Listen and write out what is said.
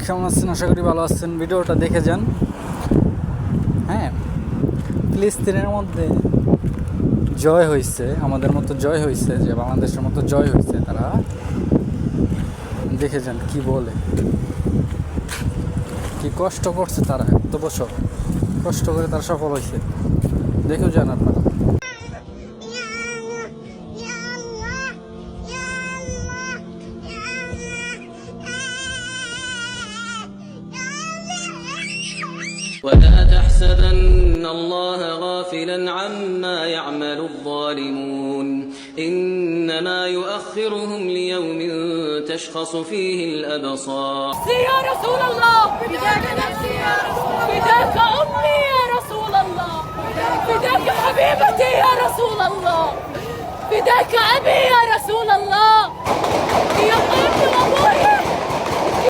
কেমন আছেন? আশা করি ভালো আছেন। ভিডিওটা দেখে যান। হ্যাঁ, ফিলিস্তিনের মধ্যে জয় হয়েছে, আমাদের মতো জয় হয়েছে, যে বাংলাদেশের মতো জয় হয়েছে। তারা দেখে যান কি বলে, কি কষ্ট করছে তারা, এত বছর কষ্ট করে তারা সফল হয়েছে। দেখেও যান আপনারা। ولا تحسبن الله غافلا عما يعمل الظالمون إنما يؤخرهم ليوم تشخص فيه الأبصار. يا رسول الله فداك نفسي يا رسول الله، فداك أمي يا رسول الله، فداك حبيبتي يا رسول الله، فداك أبي يا رسول الله، يا أمي وأبوي